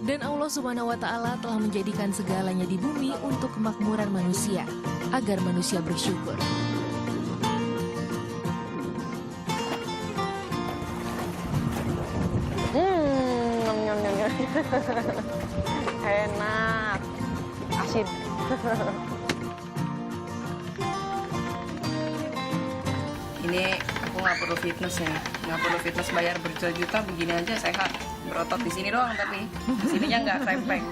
Dan Allah Subhanahu wa Ta'ala telah menjadikan segalanya di bumi untuk kemakmuran manusia, agar manusia bersyukur. Enak, asin. Ini aku nggak perlu fitness ya, nggak perlu fitness bayar berjuta-juta, begini aja sehat. Berotot di sini doang tapi sininya nggak krempeng.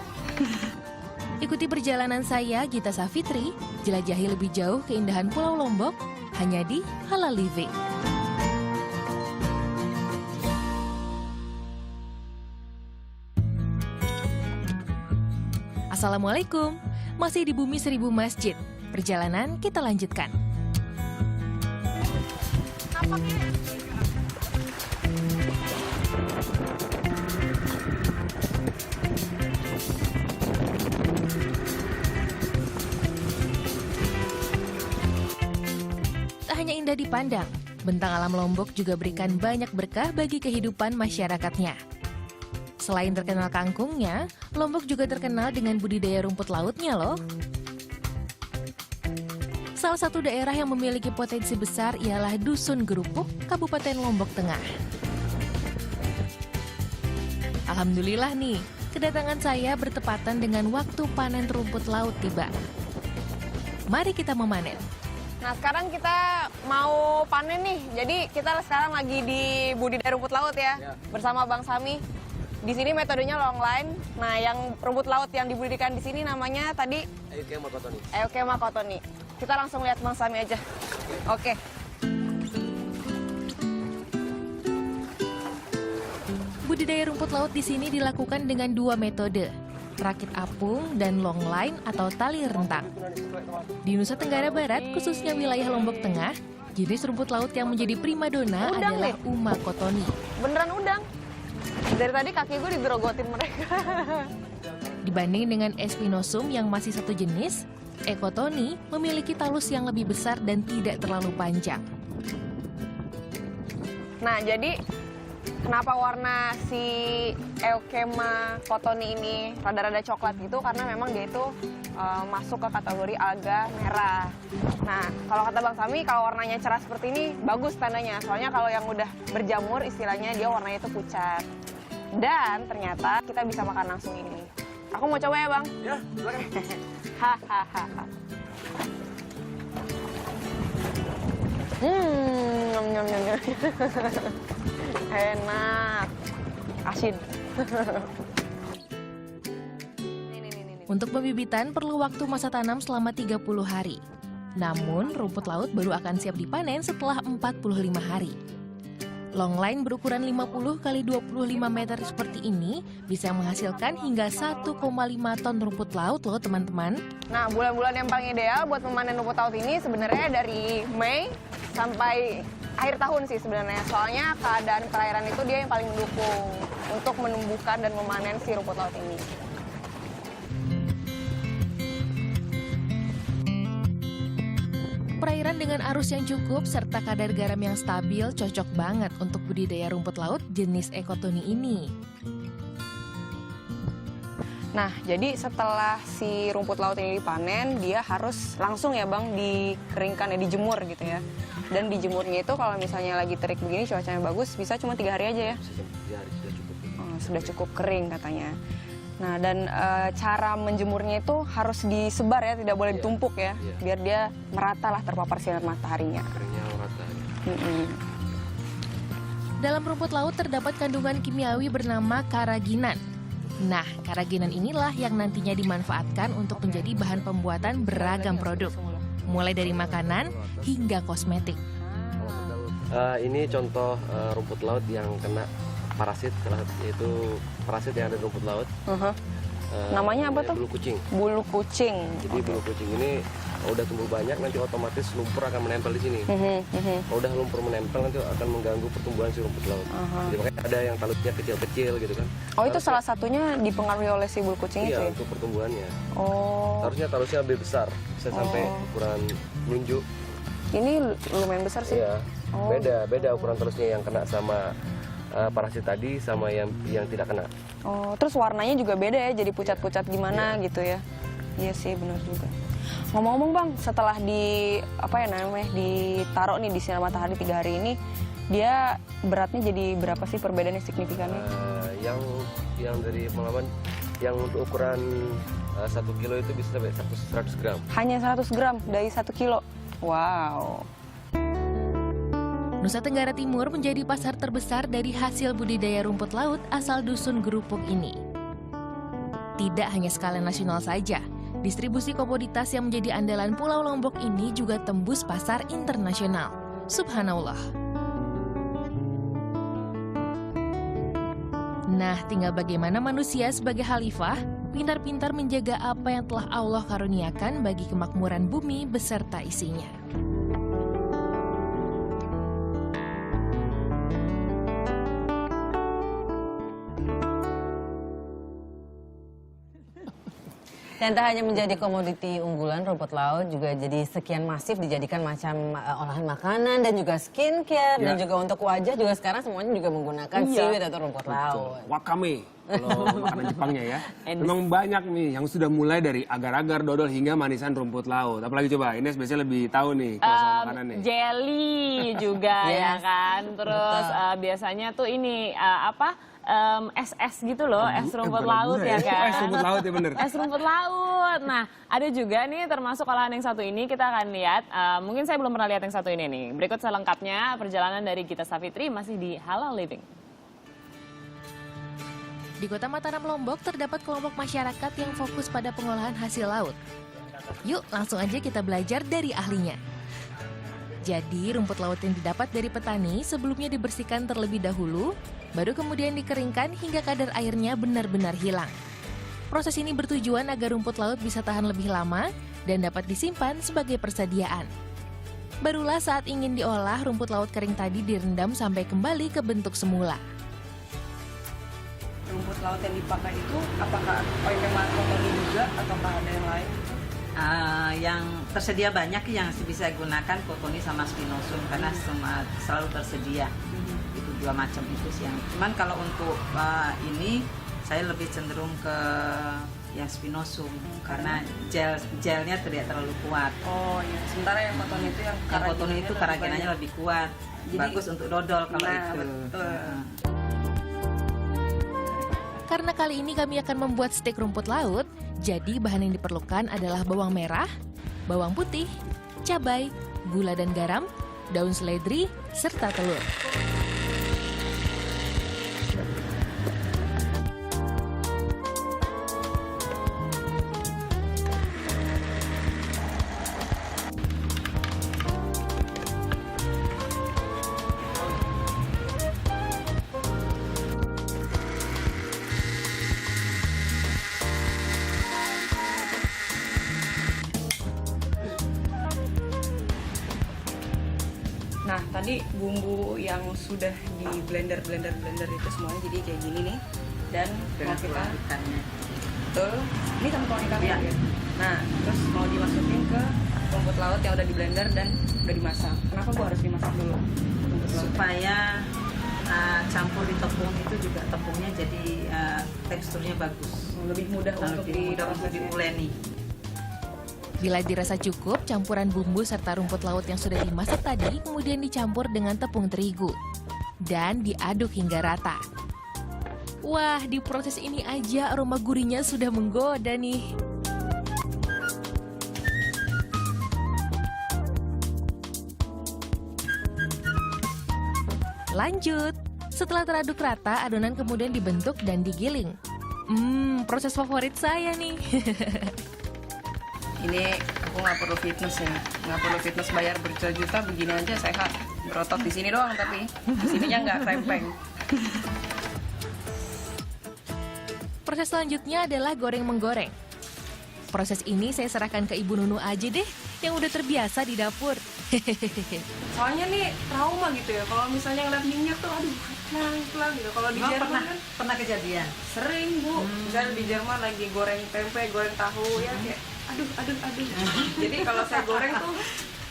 Ikuti perjalanan saya, Gita Safitri, jelajahi lebih jauh keindahan Pulau Lombok, hanya di Halal Living. Assalamualaikum, masih di bumi 1000 masjid. Perjalanan kita lanjutkan. Tak hanya indah dipandang, bentang alam Lombok juga berikan banyak berkah bagi kehidupan masyarakatnya. Selain terkenal kangkungnya, Lombok juga terkenal dengan budidaya rumput lautnya loh. Salah satu daerah yang memiliki potensi besar ialah Dusun Gerupuk, Kabupaten Lombok Tengah. Alhamdulillah nih, kedatangan saya bertepatan dengan waktu panen rumput laut tiba. Mari kita memanen. Nah, sekarang kita mau panen nih. Jadi kita sekarang lagi di budidaya rumput laut ya, bersama Bang Sami. Di sini metodenya long line. Nah, yang rumput laut yang dibudidayakan di sini namanya tadi Eukema cotoni. Eukema cotoni. Kita langsung lihat Bang Sami aja. Oke. Budidaya rumput laut di sini dilakukan dengan 2 metode, rakit apung dan long line atau tali rentang. Di Nusa Tenggara Barat, khususnya wilayah Lombok Tengah, jenis rumput laut yang menjadi primadona Udang adalah nih. Uma cotoni. Beneran udang. Dari tadi kaki gue digerogotin mereka. Dibanding dengan Espinosum yang masih satu jenis, Ecotoni memiliki talus yang lebih besar dan tidak terlalu panjang. Nah, jadi kenapa warna si Eukema cotoni ini rada-rada coklat gitu? Karena memang dia itu masuk ke kategori alga merah. Nah, kalau kata Bang Sami, kalau warnanya cerah seperti ini, bagus tandanya. Soalnya kalau yang udah berjamur, istilahnya dia warnanya itu pucat. Dan ternyata kita bisa makan langsung ini. Aku mau coba ya, Bang? Ya, silakan. Hahaha. Nyam, nyam, nyam, nyam. Enak, asin. Untuk pembibitan perlu waktu masa tanam selama 30 hari. Namun, rumput laut baru akan siap dipanen setelah 45 hari. Long line berukuran 50 x 25 meter seperti ini bisa menghasilkan hingga 1,5 ton rumput laut loh teman-teman. Nah, bulan-bulan yang paling ideal buat memanen rumput laut ini sebenarnya dari Mei sampai akhir tahun sih sebenarnya. Soalnya keadaan perairan itu dia yang paling mendukung untuk menumbuhkan dan memanen si rumput laut ini. Perairan dengan arus yang cukup serta kadar garam yang stabil cocok banget untuk budidaya rumput laut jenis Ecotoni ini. Nah, jadi setelah si rumput laut ini dipanen, dia harus langsung ya Bang dikeringkan ya, dijemur gitu ya. Dan dijemurnya itu kalau misalnya lagi terik begini, cuacanya bagus, bisa cuma 3 hari aja ya? 3 hari sudah cukup. Oh, sudah cukup kering katanya. Nah, dan cara menjemurnya itu harus disebar ya, tidak boleh ditumpuk ya, biar dia merata lah terpapar sinar mataharinya. Keringnya merata. Dalam rumput laut terdapat kandungan kimiawi bernama karaginan. Nah, karaginan inilah yang nantinya dimanfaatkan untuk menjadi bahan pembuatan beragam produk, mulai dari makanan hingga kosmetik. Ini contoh rumput laut yang kena parasit, yaitu parasit yang ada di rumput laut. Namanya apa tuh? Bulu kucing. Bulu kucing. Jadi bulu kucing ini udah tumbuh banyak, nanti otomatis lumpur akan menempel di sini. Kalau udah lumpur menempel nanti akan mengganggu pertumbuhan si rumput laut. Jadi makanya ada yang talusnya kecil-kecil gitu kan. Oh, itu salah satunya dipengaruhi oleh si bulu kucing itu Iya, ya? untuk pertumbuhannya. Oh, Harusnya talusnya lebih besar, bisa sampai ukuran telunjuk. ini lumayan besar sih. Iya. Oh. Beda ukuran talusnya yang kena sama parasit tadi sama yang tidak kena. Oh, terus warnanya juga beda ya, jadi pucat-pucat gimana gitu ya? Iya sih, benar juga. Ngomong-ngomong Bang, setelah ditaruh nih di sinar matahari 3 hari ini, dia beratnya jadi berapa sih, perbedaannya signifikannya? Yang dari pengalaman, yang untuk ukuran 1 kilo itu bisa sampai 100 gram. Hanya 100 gram dari 1 kilo? Wow. Nusa Tenggara Timur menjadi pasar terbesar dari hasil budidaya rumput laut asal dusun Gerupuk ini. Tidak hanya skala nasional saja, distribusi komoditas yang menjadi andalan Pulau Lombok ini juga tembus pasar internasional. Subhanallah. Nah, tinggal bagaimana manusia sebagai khalifah pintar-pintar menjaga apa yang telah Allah karuniakan bagi kemakmuran bumi beserta isinya. Dan tak hanya menjadi komoditi unggulan, rumput laut juga jadi sekian masif dijadikan macam olahan makanan dan juga skincare dan juga untuk wajah juga sekarang semuanya juga menggunakan seaweed atau rumput laut. Wakame kalau makanan Jepangnya ya. Memang banyak nih yang sudah mulai dari agar-agar, dodol hingga manisan rumput laut. Apalagi coba Ines biasanya lebih tahu nih kalau soal makanan nih. Jelly juga ya kan. Terus biasanya tuh ini es gitu loh, es rumput laut ya kan. Es rumput laut ya bener. Es rumput laut. Nah, ada juga nih termasuk olahan yang satu ini kita akan lihat. Mungkin saya belum pernah lihat yang satu ini nih. Berikut selengkapnya perjalanan dari Gita Savitri masih di Halal Living. Di Kota Mataram, Lombok terdapat kelompok masyarakat yang fokus pada pengolahan hasil laut. Yuk, langsung aja kita belajar dari ahlinya. Jadi, rumput laut yang didapat dari petani sebelumnya dibersihkan terlebih dahulu, baru kemudian dikeringkan hingga kadar airnya benar-benar hilang. Proses ini bertujuan agar rumput laut bisa tahan lebih lama dan dapat disimpan sebagai persediaan. Barulah saat ingin diolah, rumput laut kering tadi direndam sampai kembali ke bentuk semula. Rumput laut yang dipakai itu apakah memang kotoni juga ataukah ada yang lain? Yang tersedia banyak yang bisa gunakan kotoni sama spinosum karena selalu tersedia. Itu 2 macam itu sih yang. Cuman kalau untuk ini saya lebih cenderung ke yang spinosum karena gelnya tidak terlalu kuat. Oh iya, sementara yang kotoni itu yang kotoni itu karagenanya lebih kuat. Jadi, bagus untuk dodol kalau itu. Betul. Karena kali ini kami akan membuat steak rumput laut, jadi bahan yang diperlukan adalah bawang merah, bawang putih, cabai, gula dan garam, daun seledri, serta telur. Nah, tadi bumbu yang sudah di blender itu semuanya jadi kayak gini nih. Dan mau kita ikannya. betul. Ini sama tuang ikannya ya. Nah, terus mau dimasukin ke rumput laut yang udah di blender dan udah dimasak. Kenapa gua harus dimasak dulu? Supaya campur di tepung itu juga tepungnya jadi teksturnya bagus. Lebih mudah untuk diuleni. Bila dirasa cukup, campuran bumbu serta rumput laut yang sudah dimasak tadi kemudian dicampur dengan tepung terigu dan diaduk hingga rata. Wah, di proses ini aja aroma gurihnya sudah menggoda nih. Lanjut, setelah teraduk rata, adonan kemudian dibentuk dan digiling. Proses favorit saya nih. Ini aku nggak perlu fitness ya, nggak perlu fitness bayar berjuta-juta, begini aja sehat. Berotot di sini doang tapi di sininya nggak krempeng. Proses selanjutnya adalah goreng-menggoreng. Proses ini saya serahkan ke Ibu Nunu aja deh, yang udah terbiasa di dapur. Soalnya nih trauma gitu ya, kalau misalnya ngeliat minyak tuh, aduh, pelan gitu. Kalau di Jerman kan pernah kejadian. sering Bu, misalnya di Jerman lagi goreng tempe, goreng tahu ya kayak aduh. Jadi kalau saya goreng tuh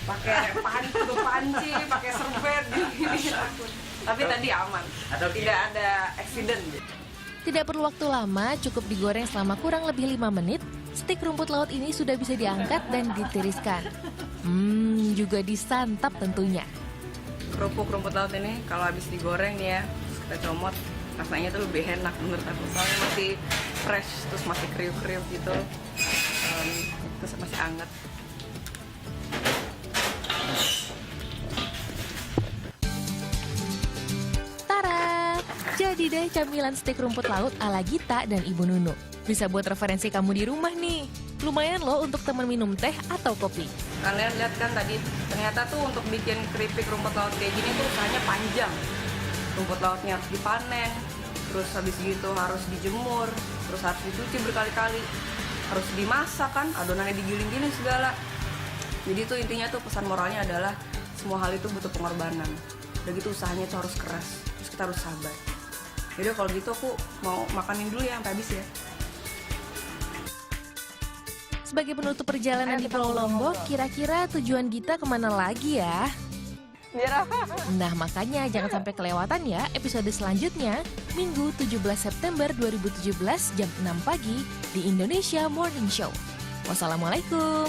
pakai panci, pakai serbet gini takut. Tapi tadi aman, tidak ada accident. Tidak perlu waktu lama, cukup digoreng selama kurang lebih 5 menit, stik rumput laut ini sudah bisa diangkat dan ditiriskan. Juga disantap tentunya. Kerupuk rumput laut ini kalau habis digoreng nih ya, terus kita comot, rasanya tuh lebih enak menurut aku. Soalnya masih fresh, terus masih kriuk-kriuk gitu, terus masih anget. Tara! Jadi deh camilan stik rumput laut ala Gita dan Ibu Nunu. Bisa buat referensi kamu di rumah nih. Lumayan loh untuk teman minum teh atau kopi. Kalian lihat kan tadi, ternyata tuh untuk bikin keripik rumput laut kayak gini tuh usahanya panjang. Rumput lautnya harus dipanen, terus habis gitu harus dijemur, terus harus dicuci berkali-kali, harus dimasak kan, adonannya digiling-giling segala. Jadi tuh intinya tuh pesan moralnya adalah semua hal itu butuh pengorbanan. Udah gitu usahanya tuh harus keras, terus kita harus sabar. Jadi kalau gitu aku mau makanin dulu ya sampai habis ya. Sebagai penutup perjalanan di Pulau Lombok, kira-kira tujuan Gita kemana lagi ya? Nah makanya jangan sampai kelewatan ya episode selanjutnya, Minggu 17 September 2017 jam 6 pagi di Indonesia Morning Show. Wassalamualaikum.